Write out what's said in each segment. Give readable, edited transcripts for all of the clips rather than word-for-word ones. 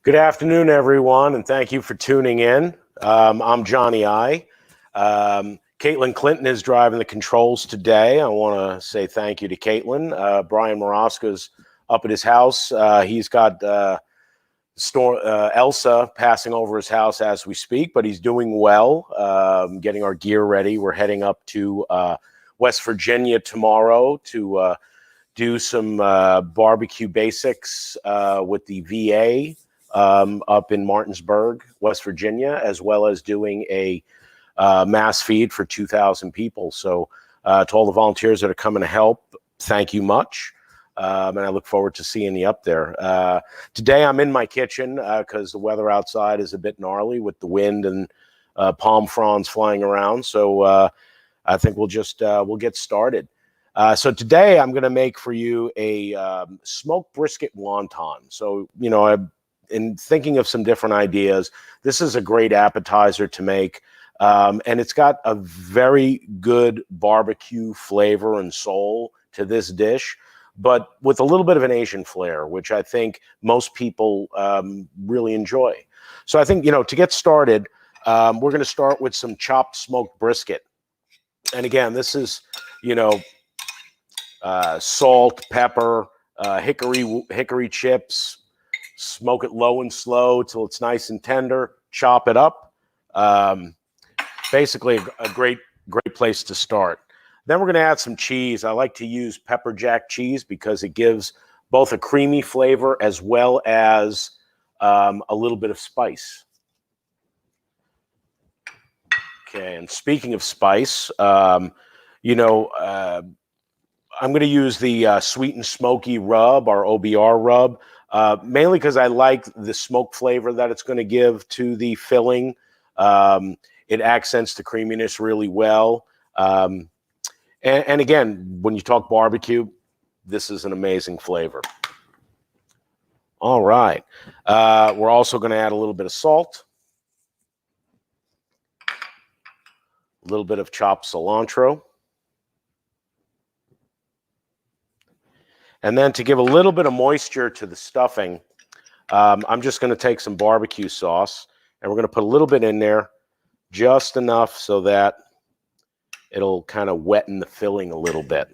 Good afternoon, everyone, and thank you for tuning in. I'm Johnny I. Caitlin Clinton is driving the controls today. I want to say thank you to Caitlin. Brian Moroska's up at his house. He's got Elsa passing over his house as we speak, but he's doing well, getting our gear ready. We're heading up to West Virginia tomorrow to do some barbecue basics with the VA. Up in Martinsburg, West Virginia, as well as doing a mass feed for 2,000 people. So to all the volunteers that are coming to help, thank you much. And I look forward to seeing you up there. Today I'm in my kitchen because the weather outside is a bit gnarly with the wind and palm fronds flying around. So I think we'll get started. So today I'm going to make for you a smoked brisket wonton. So, you know, in thinking of some different ideas, this is a great appetizer to make. And it's got a very good barbecue flavor and soul to this dish, but with a little bit of an Asian flair, which I think most people really enjoy. So I think, you know, to get started, we're going to start with some chopped smoked brisket. And again, this is, you know, salt, pepper, hickory chips. Smoke it low and slow till it's nice and tender. Chop it up. Basically, a great place to start. Then we're going to add some cheese. I like to use pepper jack cheese because it gives both a creamy flavor as well as a little bit of spice. Okay, and speaking of spice, you know, I'm going to use the sweet and smoky rub, our OBR rub. Mainly because I like the smoke flavor that it's going to give to the filling. It accents the creaminess really well. And again, when you talk barbecue, this is an amazing flavor. All right. We're also going to add a little bit of salt, a little bit of chopped cilantro. And then to give a little bit of moisture to the stuffing, I'm just going to take some barbecue sauce, and we're going to put a little bit in there, just enough so that it'll kind of wetten the filling a little bit.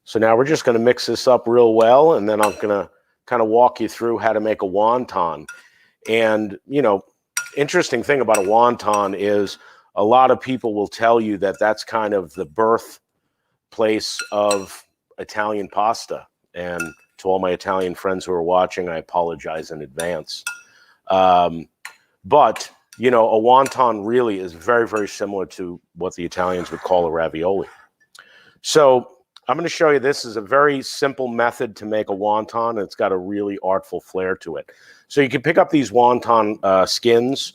So now we're just going to mix this up real well, and then I'm going to kind of walk you through how to make a wonton. And, you know, interesting thing about a wonton is a lot of people will tell you that that's kind of the birthplace of Italian pasta. And to all my Italian friends who are watching, I apologize in advance. But, you know, a wonton really is very, very similar to what the Italians would call a ravioli. So I'm going to show you, this is a very simple method to make a wonton, and it's got a really artful flair to it. So you can pick up these wonton skins.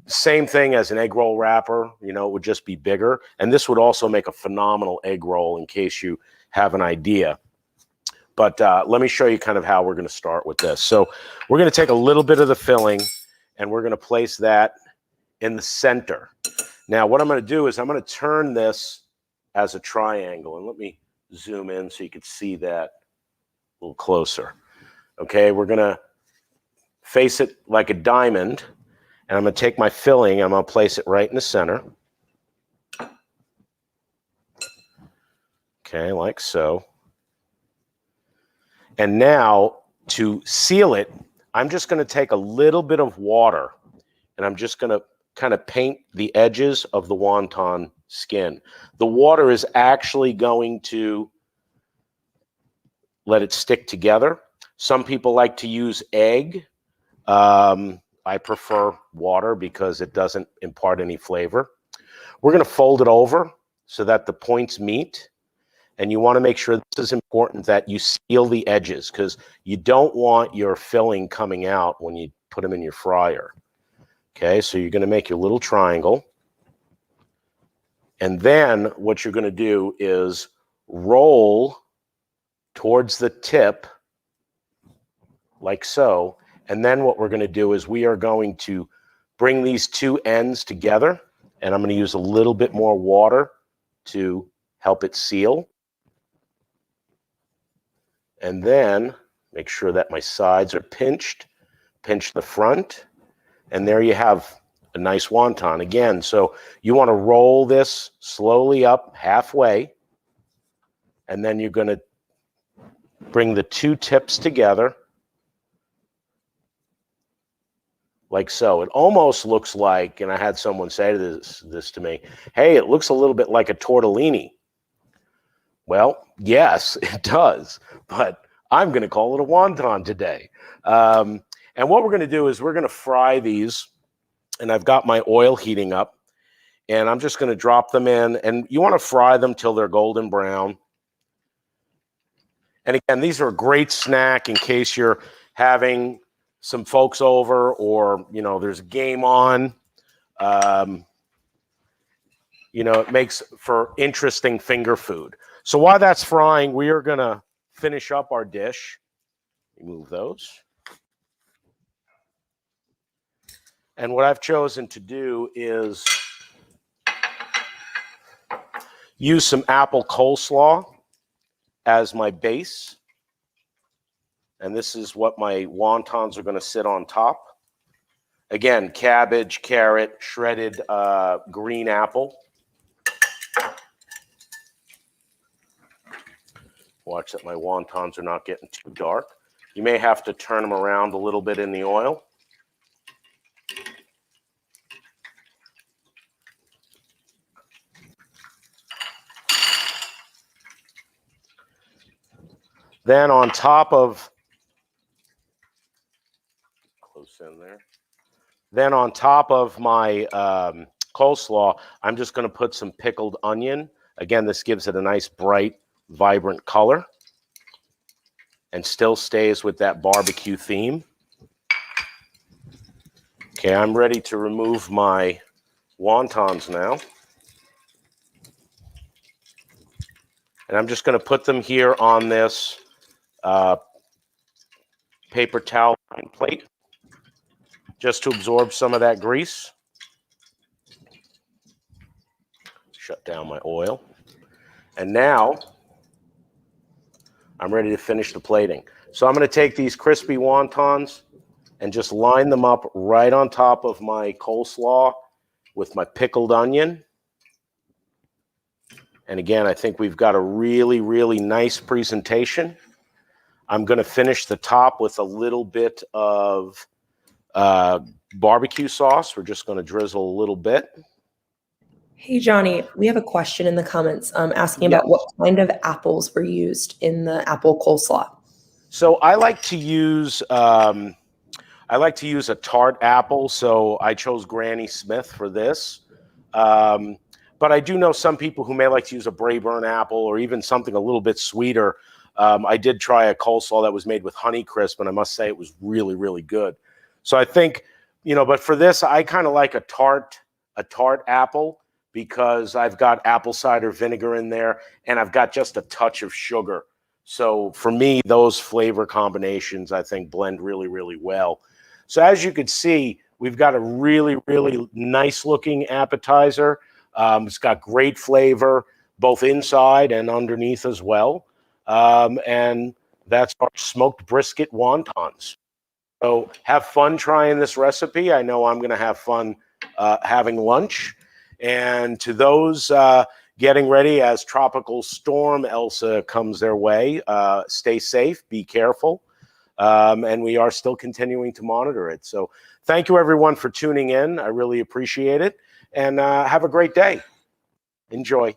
Same thing as an egg roll wrapper, you know, it would just be bigger. And this would also make a phenomenal egg roll in case you have an idea. But let me show you kind of how we're going to start with this. So we're going to take a little bit of the filling and we're going to place that in the center. Now, what I'm going to do is I'm going to turn this as a triangle. And let me zoom in so you can see that a little closer. Okay, we're going to face it like a diamond. And I'm going to take my filling, I'm going to place it right in the center. Okay, like so. And now, to seal it, I'm just going to take a little bit of water, and I'm just going to kind of paint the edges of the wonton skin. The water is actually going to let it stick together. Some people like to use egg. I prefer water because it doesn't impart any flavor. We're going to fold it over so that the points meet. And you want to make sure, this is important, that you seal the edges because you don't want your filling coming out when you put them in your fryer. Okay, so you're going to make your little triangle. And then what you're going to do is roll towards the tip like so. And then what we're going to do is we are going to bring these two ends together, and I'm going to use a little bit more water to help it seal. And then make sure that my sides are pinched, pinch the front, and there you have a nice wonton. Again, so you want to roll this slowly up halfway, and then you're going to bring the two tips together like so. It almost looks like, and I had someone say this to me, hey, it looks a little bit like a tortellini. Well, yes, it does, but I'm going to call it a wonton today. And what we're going to do is we're going to fry these, and I've got my oil heating up, and I'm just going to drop them in, and you want to fry them till they're golden brown. And again, these are a great snack in case you're having some folks over, or, you know, there's a game on. You know, it makes for interesting finger food. So while that's frying, we are going to finish up our dish. Remove those. And what I've chosen to do is use some apple coleslaw as my base. And this is what my wontons are going to sit on top. Again, cabbage, carrot, shredded green apple. Watch that my wontons are not getting too dark. You may have to turn them around a little bit in the oil. Then on top of, close in there. Then on top of my coleslaw, I'm just going to put some pickled onion. Again, this gives it a nice bright, vibrant color and still stays with that barbecue theme. Okay, I'm ready to remove my wontons now. And I'm just going to put them here on this paper towel plate just to absorb some of that grease. Shut down my oil. And now I'm ready to finish the plating. So I'm going to take these crispy wontons and just line them up right on top of my coleslaw with my pickled onion. And again, I think we've got a really, really nice presentation. I'm going to finish the top with a little bit of barbecue sauce. We're just going to drizzle a little bit. Hey, Johnny, we have a question in the comments asking about what kind of apples were used in the apple coleslaw. So I like to use a tart apple. So I chose Granny Smith for this. But I do know some people who may like to use a Braeburn apple or even something a little bit sweeter. I did try a coleslaw that was made with Honeycrisp, and I must say it was really, really good. So I think, you know, but for this, I kind of like a tart apple, because I've got apple cider vinegar in there, and I've got just a touch of sugar. So for me, those flavor combinations, I think, blend really, really well. So as you can see, we've got a really, really nice looking appetizer. It's got great flavor, both inside and underneath as well. And that's our smoked brisket wontons. So have fun trying this recipe. I know I'm going to have fun having lunch. And to those getting ready as Tropical Storm Elsa comes their way, stay safe, be careful. And we are still continuing to monitor it. So thank you, everyone, for tuning in. I really appreciate it. And have a great day. Enjoy.